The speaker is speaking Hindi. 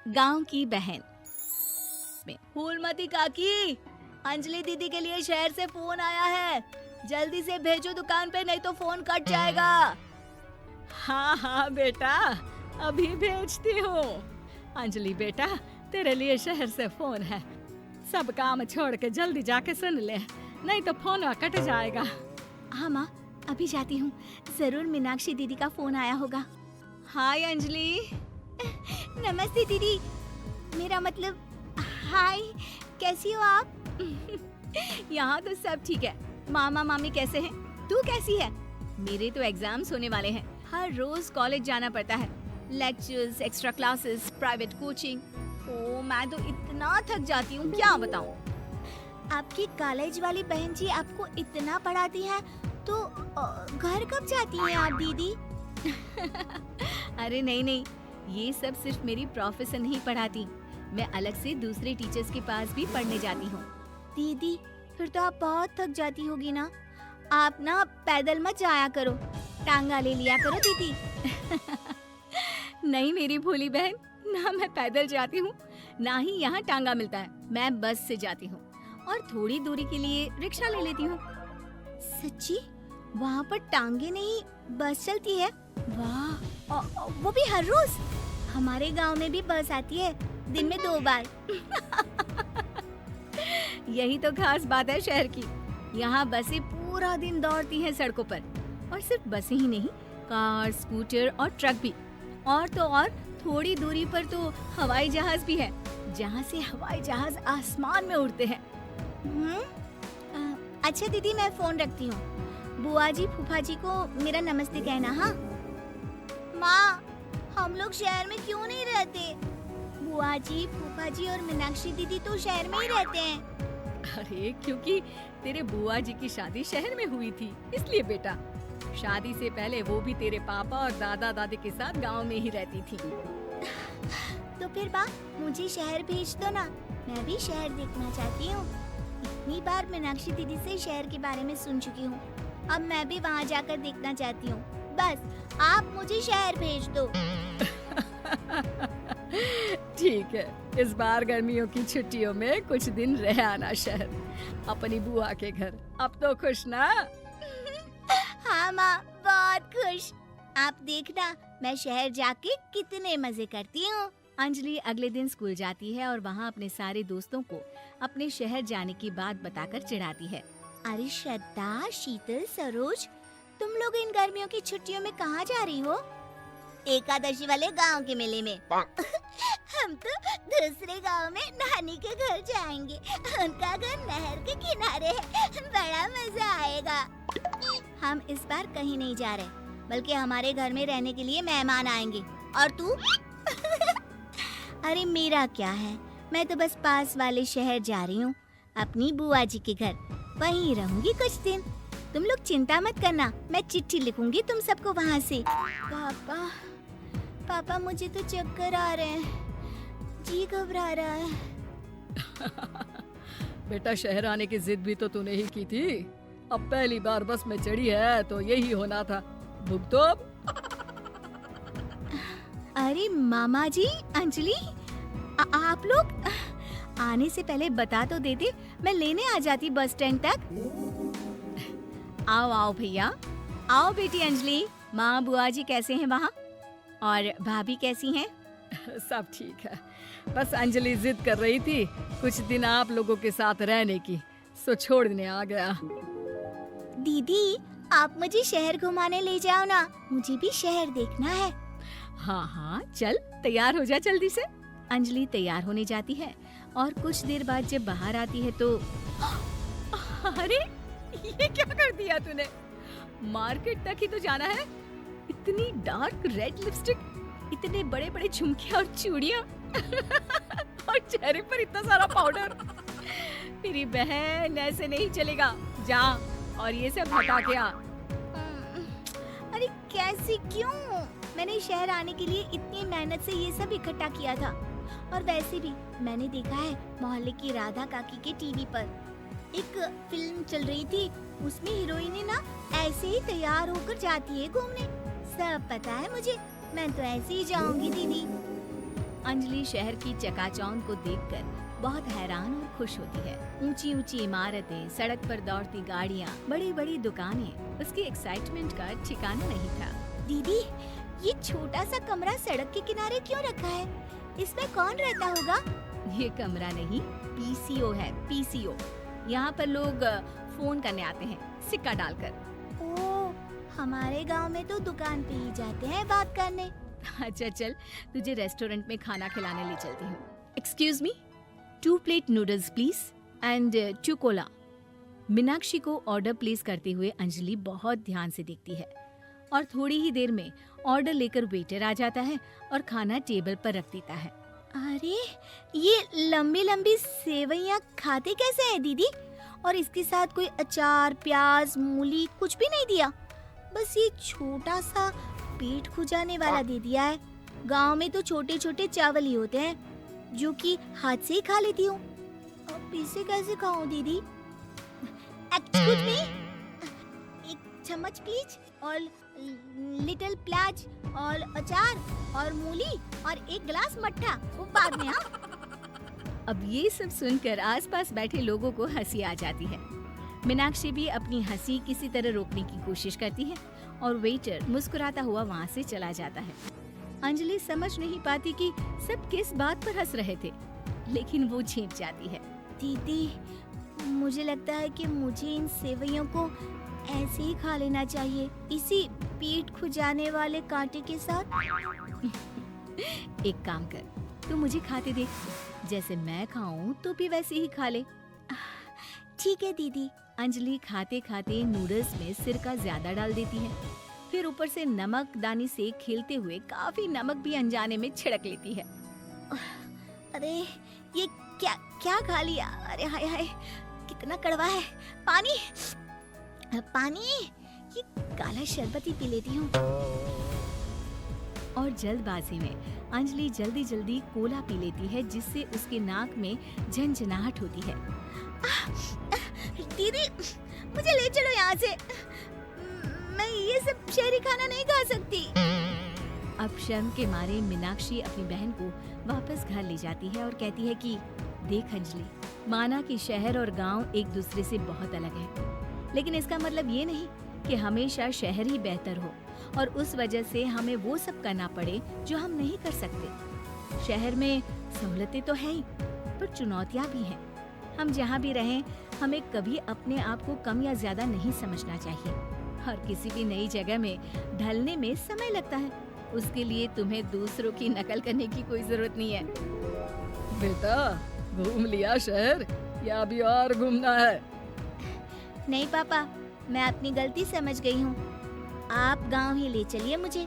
गांव की बहन में। फूलमती काकी, अंजलि दीदी के लिए शहर से फोन आया है, जल्दी से भेजो दुकान पे, नहीं तो फोन कट जाएगा। हाँ हाँ बेटा, अभी भेजती हूँ। अंजलि बेटा, तेरे लिए शहर से फोन है, सब काम छोड़ के जल्दी जाके सुन ले, नहीं तो फोन कट जाएगा। हाँ माँ, अभी जाती हूँ, जरूर मीनाक्षी दीदी का फोन आया होगा। हाय अंजलि। नमस्ते दीदी, मेरा मतलब हाय, कैसी हो आप? यहाँ तो सब ठीक है। मामा मामी कैसे हैं? तू कैसी है? मेरे तो एग्जाम्स होने वाले हैं, हर रोज कॉलेज जाना पड़ता है, lectures, extra classes, private coaching. ओ मैं तो इतना थक जाती हूँ, क्या बताऊँ। आपकी कॉलेज वाली बहन जी आपको इतना पढ़ाती है, तो घर कब जाती हैं आप दीदी? अरे नहीं नहीं, ये सब सिर्फ मेरी प्रोफेसर नहीं पढ़ाती, मैं अलग से दूसरे टीचर्स के पास भी पढ़ने जाती हूँ। दीदी फिर तो आप बहुत थक जाती होगी ना, आप ना पैदल मत जाया करो, टांगा ले लिया करो दीदी। नहीं मेरी भोली बहन, ना मैं पैदल जाती हूँ, ना ही यहाँ टांगा मिलता है, मैं बस से जाती हूँ और थोड़ी दूरी के लिए रिक्शा ले लेती हूँ। सच्ची? वहाँ पर टांगे नहीं बस चलती है? वाह, वो भी हर रोज? हमारे गांव में भी बस आती है, दिन में 2 बार। यही तो खास बात है शहर की, यहाँ बसें पूरा दिन दौड़ती हैं सड़कों पर, और सिर्फ बसें ही नहीं, कार, स्कूटर और ट्रक भी, और तो और थोड़ी दूरी पर तो हवाई जहाज भी है, जहाँ से हवाई जहाज आसमान में उड़ते हैं। अच्छा दीदी, मैं फोन रखती हूँ, बुआ जी फूफा जी को मेरा नमस्ते कहना। हाँ माँ, हम लोग शहर में क्यों नहीं रहते? बुआ जी, फूफा जी और मीनाक्षी दीदी तो शहर में ही रहते हैं। अरे क्योंकि तेरे बुआ जी की शादी शहर में हुई थी, इसलिए बेटा। शादी से पहले वो भी तेरे पापा और दादा दादी के साथ गांव में ही रहती थी। तो फिर बा, मुझे शहर भेज दो ना, मैं भी शहर देखना चाहती हूँ। इतनी बार मीनाक्षी दीदी से शहर के बारे में सुन चुकी हूँ, अब मैं भी वहाँ जाकर देखना चाहती हूँ। बस आप मुझे शहर भेज दो। ठीक है, इस बार गर्मियों की छुट्टियों में कुछ दिन रह आना शहर, अपनी बुआ के घर। अब तो खुश ना? हाँ माँ, बहुत खुश। आप देखना मैं शहर जाके कितने मजे करती हूँ। अंजलि अगले दिन स्कूल जाती है और वहाँ अपने सारे दोस्तों को अपने शहर जाने की बात बताकर चिढ़ाती है। अरे श्रद्धा, शीतल, सरोज, तुम लोग इन गर्मियों की छुट्टियों में कहाँ जा रही हो? एकादशी वाले गांव के मेले में। हम तो दूसरे गांव में नानी के घर जाएंगे, उनका घर नहर के किनारे है, बड़ा मजा आएगा। हम इस बार कहीं नहीं जा रहे, बल्कि हमारे घर में रहने के लिए मेहमान आएंगे। और तू? अरे मेरा क्या है, मैं तो बस पास वाले शहर जा रही हूँ, अपनी बुआ जी के घर, वहीं रहूंगी कुछ दिन। तुम लोग चिंता मत करना, मैं चिट्ठी लिखूंगी तुम सबको वहाँ से। पापा मुझे तो चक्कर आ रहे हैं, जी घबरा रहा है। बेटा शहर आने की जिद भी तो तूने ही की थी, अब पहली बार बस में चढ़ी है तो यही होना था, भुगतो अब। अरे मामा जी, अंजलि, आप लोग आने से पहले बता तो देते, मैं लेने आ जाती बस स्टैंड तक। आओ आओ भैया, आओ बेटी अंजलि। माँ बुआ जी कैसे हैं वहाँ, और भाभी कैसी हैं? सब ठीक है, बस अंजलि जिद कर रही थी कुछ दिन आप लोगों के साथ रहने की, सो छोड़ने आ गया। दीदी आप मुझे शहर घुमाने ले जाओ ना, मुझे भी शहर देखना है। हाँ हाँ चल, तैयार हो जा जल्दी से। अंजलि तैयार होने जाती है और कुछ देर बाद जब बाहर आती है तो अरे ये क्या कर दिया तूने, मार्केट तक ही तो जाना है, इतनी डार्क रेड लिपस्टिक, इतने बड़े बड़े झुमके और चूड़ियां और चेहरे पर इतना सारा पाउडर। मेरी बहन ऐसे नहीं चलेगा, जा और ये सब हटा के आ। अरे कैसे, क्यों? मैंने शहर आने के लिए इतनी मेहनत से ये सब इकट्ठा किया था, और वैसे भी मैंने देखा है मोहल्ले की राधा काकी के टीवी पर एक फिल्म चल रही थी, उसमें हीरोइन ना ऐसे ही तैयार होकर जाती है घूमने। सब पता है मुझे, मैं तो ऐसे ही जाऊंगी दीदी। अंजलि शहर की चकाचौंध को देखकर बहुत हैरान और खुश होती है। ऊंची ऊंची इमारतें, सड़क पर दौड़ती गाड़ियाँ, बड़ी बड़ी दुकानें, उसकी एक्साइटमेंट का ठिकाना नहीं था। दीदी, ये छोटा सा कमरा सड़क के किनारे क्यों रखा है? इसमें कौन रहता होगा? ये कमरा नहीं, पीसीओ है, पीसीओ। यहाँ पर लोग फोन करने आते हैं, सिक्का डालकर। ओह, हमारे गांव में तो दुकान पे ही जाते हैं बात करने। अच्छा चल, तुझे रेस्टोरेंट में खाना खिलाने ले चलती हूँ। Excuse me, 2 plate noodles please and 2 Cola. Meenakshi को ऑर्डर प्लेस करते हुए अंजलि बहुत ध्यान से देखती है और थोड़ी ही देर में ऑर्डर लेकर वेटर आ जाता है और खाना टेबल पर रख देता है। अरे, ये लंबी लंबी सेवइयाँ खाते कैसे हैं दीदी? और इसके साथ कोई अचार, प्याज, मूली कुछ भी नहीं दिया, बस ये छोटा सा पेट खुजाने वाला दे दिया है। गांव में तो छोटे छोटे चावल ही होते हैं जो कि हाथ से ही खा लेती हूँ। अब इसे कैसे खाऊं दीदी? एक्सक्यूज मी, एक चम्मच प्लीज, और लिटिल प्याज और अचार और मूली और एक गिलास मट्ठा, वो बाद में। हाँ। अब ये सब सुनकर आसपास बैठे लोगों को हंसी आ जाती है। मीनाक्षी भी अपनी हंसी किसी तरह रोकने की कोशिश करती है और वेटर मुस्कुराता हुआ वहाँ से चला जाता है। अंजलि समझ नहीं पाती कि सब किस बात पर हंस रहे थे, लेकिन वो छिप जाती है। दीदी, मुझे लगता है कि मुझे इन सेवइयों को ऐसे ही खा लेना चाहिए, इसी पेट खुजाने वाले कांटे के साथ। एक काम कर, तू मुझे खाते देख, जैसे मैं खाऊं तो भी वैसे ही खा ले। ठीक है दीदी। अंजलि खाते खाते नूडल्स में सिरका ज्यादा डाल देती है, फिर ऊपर से नमक दानी से खेलते हुए काफी नमक भी अनजाने में छिड़क लेती है। अरे, ये क्या क्या खा लिया? अरे हाय हाय, कितना कड़वा है। पानी पानी, ये काला शरबत ही पी लेती हूँ। और जल्दबाजी में अंजलि जल्दी जल्दी कोला पी लेती है, जिससे उसके नाक में झंझनाहट होती है। दीदी, मुझे ले चलो यहाँ से, मैं ये सब शहरी खाना नहीं खा सकती। अब शर्म के मारे मीनाक्षी अपनी बहन को वापस घर ले जाती है और कहती है कि देख अंजलि, माना कि शहर और गांव एक दूसरे से बहुत अलग है, लेकिन इसका मतलब ये नहीं कि हमेशा शहर ही बेहतर हो और उस वजह से हमें वो सब करना पड़े जो हम नहीं कर सकते। शहर में सहूलतें तो है ही, पर चुनौतियाँ भी हैं। हम जहाँ भी रहें, हमें कभी अपने आप को कम या ज्यादा नहीं समझना चाहिए। और किसी भी नई जगह में ढलने में समय लगता है, उसके लिए तुम्हें दूसरों की नकल करने की कोई जरूरत नहीं है। बेटा, घूम लिया शहर या अभी और घूमना है? नहीं पापा, मैं अपनी गलती समझ गई हूँ। आप गांव ही ले चलिए मुझे।